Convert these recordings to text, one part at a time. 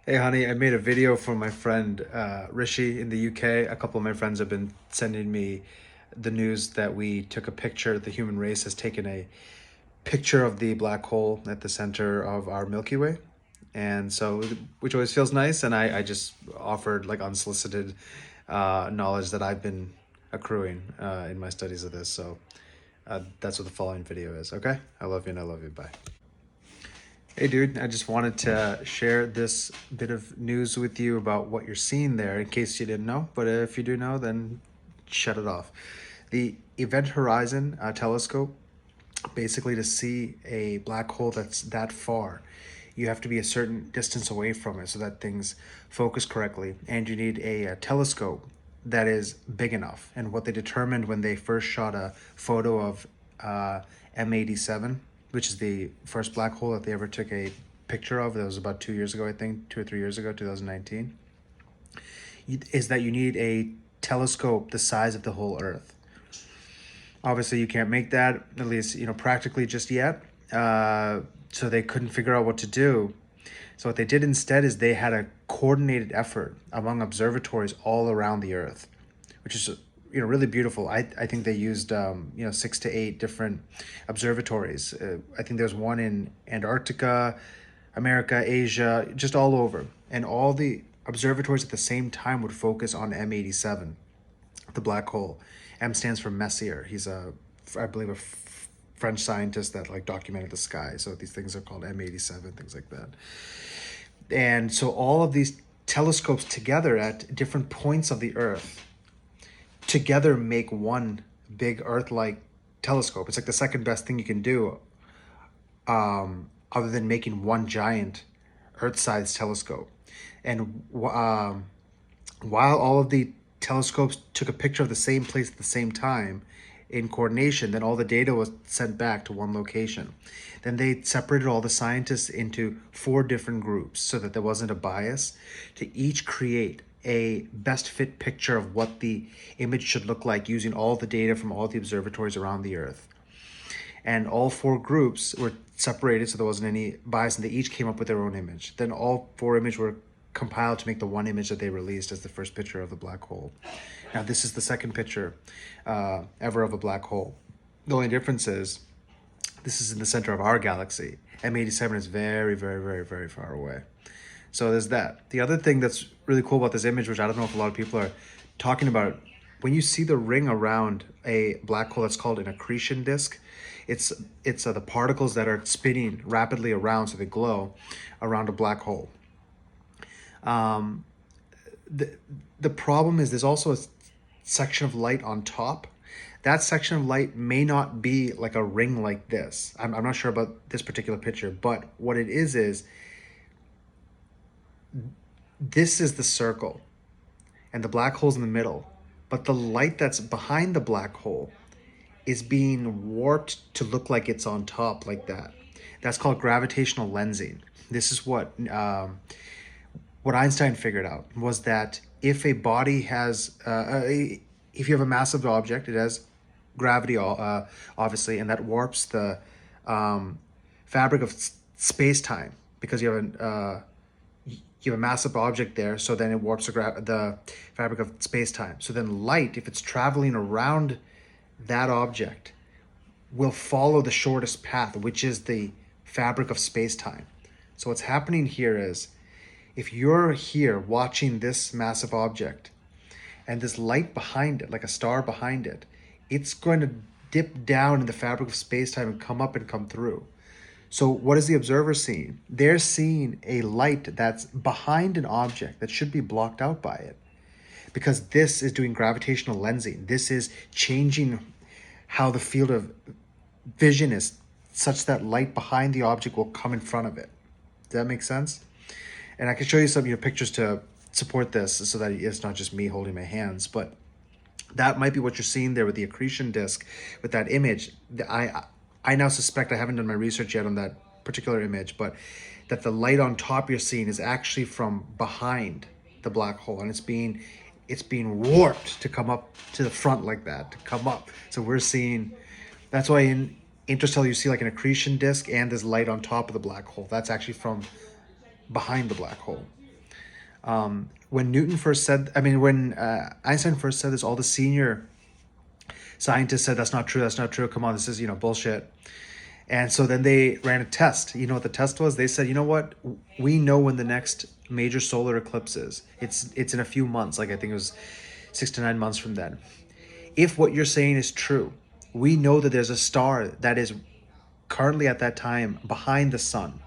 Hey honey, I made a video for my friend Rishi in the UK. A couple of my friends have been sending me the news that we took a picture, the human race has taken a picture of the black hole at the center of our Milky Way. And so, which always feels nice. And I just offered like unsolicited knowledge that I've been accruing in my studies of this. So that's what the following video is. Okay? I love you and I love you. Bye. Hey dude, I just wanted to share this bit of news with you about what you're seeing there in case you didn't know, but if you do know, then shut it off. The Event Horizon Telescope, basically to see a black hole that's that far, you have to be a certain distance away from it so that things focus correctly, and you need a telescope that is big enough. And what they determined when they first shot a photo of M87, which is the first black hole that they ever took a picture of, that was about 2 years ago, I think, 2 or 3 years ago, 2019, is that you need a telescope the size of the whole Earth. Obviously, you can't make that, at least, practically just yet. So they couldn't figure out what to do. So what they did instead is they had a coordinated effort among observatories all around the Earth, which is really beautiful. I think they used 6 to 8 different observatories. I think there's one in Antarctica, America, Asia, just all over, and all the observatories at the same time would focus on M87, the black hole. M stands for Messier. He's I believe, a French scientist that like documented the sky. So these things are called M87, things like that. And so all of these telescopes together at different points of the Earth together make one big Earth-like telescope. It's like the second best thing you can do, other than making one giant Earth-sized telescope. And while all of the telescopes took a picture of the same place at the same time in coordination, then all the data was sent back to one location. Then they separated all the scientists into 4 different groups so that there wasn't a bias, to each create a best fit picture of what the image should look like using all the data from all the observatories around the Earth. And all 4 groups were separated so there wasn't any bias, and they each came up with their own image. Then all 4 images were compiled to make the one image that they released as the first picture of the black hole. Now this is the second picture ever of a black hole. The only difference is this is in the center of our galaxy. M87 is very, very, very, very far away. So there's that. The other thing that's really cool about this image, which I don't know if a lot of people are talking about, when you see the ring around a black hole that's called an accretion disk, it's the particles that are spinning rapidly around, so they glow around a black hole. The problem is there's also a section of light on top. That section of light may not be like a ring like this. I'm not sure about this particular picture, but what it is this is the circle and the black hole's in the middle, but the light that's behind the black hole is being warped to look like it's on top like that. That's called gravitational lensing. This is what Einstein figured out, was that if a body has, if you have a massive object, it has gravity, obviously, and that warps the fabric of space-time, because you have a massive object there, so then it warps the fabric of space-time. So then light, if it's traveling around that object, will follow the shortest path, which is the fabric of space-time. So what's happening here is, if you're here watching this massive object and this light behind it, like a star behind it, it's going to dip down in the fabric of space-time and come up and come through. So what is the observer seeing? They're seeing a light that's behind an object that should be blocked out by it, because this is doing gravitational lensing. This is changing how the field of vision is, such that light behind the object will come in front of it. Does that make sense? And I can show you some pictures to support this so that it's not just me holding my hands, but that might be what you're seeing there with the accretion disk, with that image. I now suspect, I haven't done my research yet on that particular image, but that the light on top you're seeing is actually from behind the black hole, and it's being warped to come up to the front like that, to come up. So we're seeing, that's why in interstellar you see like an accretion disk and this light on top of the black hole. That's actually from behind the black hole. When Newton first said, I mean, when Einstein first said this, all the senior scientists said, that's not true, that's not true, come on, this is, bullshit. And so then they ran a test. You know what the test was? They said, you know what? We know when the next major solar eclipse is. It's in a few months, like I think it was 6 to 9 months from then. If what you're saying is true, we know that there's a star that is currently at that time behind the sun.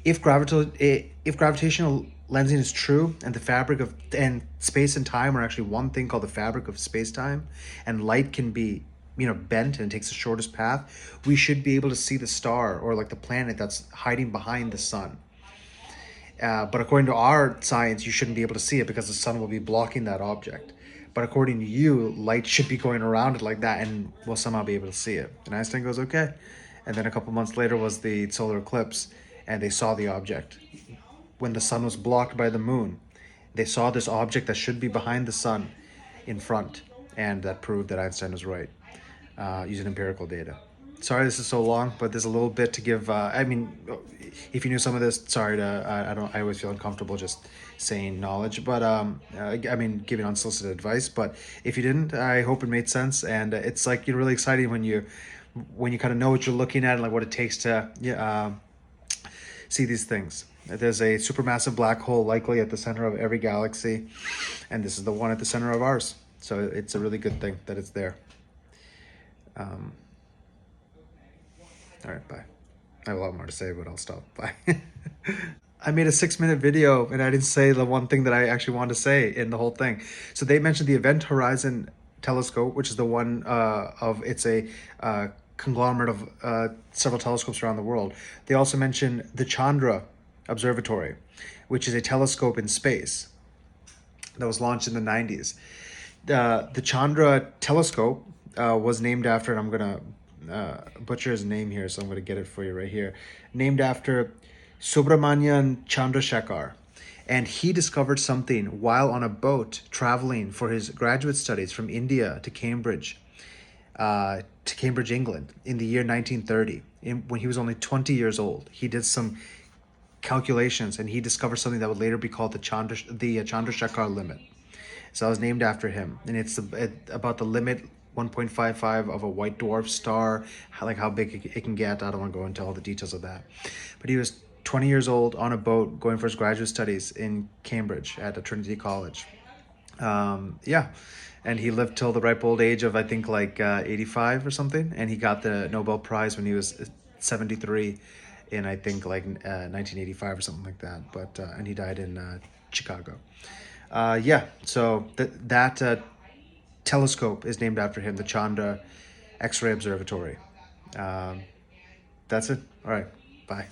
If gravitational lensing is true, and the fabric of and space and time are actually one thing called the fabric of space-time, and light can be bent and it takes the shortest path, we should be able to see the star or like the planet that's hiding behind the sun. But according to our science, you shouldn't be able to see it because the sun will be blocking that object. But according to you, light should be going around it like that, and we'll somehow be able to see it. And Einstein goes, okay. And then a couple months later was the solar eclipse, and they saw the object. When the sun was blocked by the moon, they saw this object that should be behind the sun in front, and that proved that Einstein was right, using empirical data. Sorry this is so long, but there's a little bit to give. I mean, if you knew some of this, sorry to. I always feel uncomfortable just saying knowledge, but I mean, giving unsolicited advice. But if you didn't, I hope it made sense. And it's like really exciting when you kind of know what you're looking at and like what it takes to see these things. There's a supermassive black hole likely at the center of every galaxy, and this is the one at the center of ours. So it's a really good thing that it's there. All right, bye. I have a lot more to say, but I'll stop. Bye. I made a 6-minute video and I didn't say the one thing that I actually wanted to say in the whole thing. So they mentioned the Event Horizon Telescope, which is the one it's a conglomerate of several telescopes around the world. They also mentioned the Chandra Observatory, which is a telescope in space that was launched in the 90s. The Chandra Telescope was named after, and I'm going to butcher his name here, so I'm going to get it for you right here. Named after Subramanian Chandrasekhar. And he discovered something while on a boat traveling for his graduate studies from India to Cambridge, England, in the year 1930. When he was only 20 years old, he did some calculations and he discovered something that would later be called the Chandrasekhar limit. So it was named after him, and it's about the limit 1.55 of a white dwarf star, how big it can get. I don't want to go into all the details of that. But he was 20 years old on a boat going for his graduate studies in Cambridge at a Trinity College. And he lived till the ripe old age of, I think, 85 or something. And he got the Nobel Prize when he was 73 in, I think, 1985 or something like that. But and he died in Chicago. So that telescope is named after him, the Chandra X-ray Observatory. That's it. All right. Bye.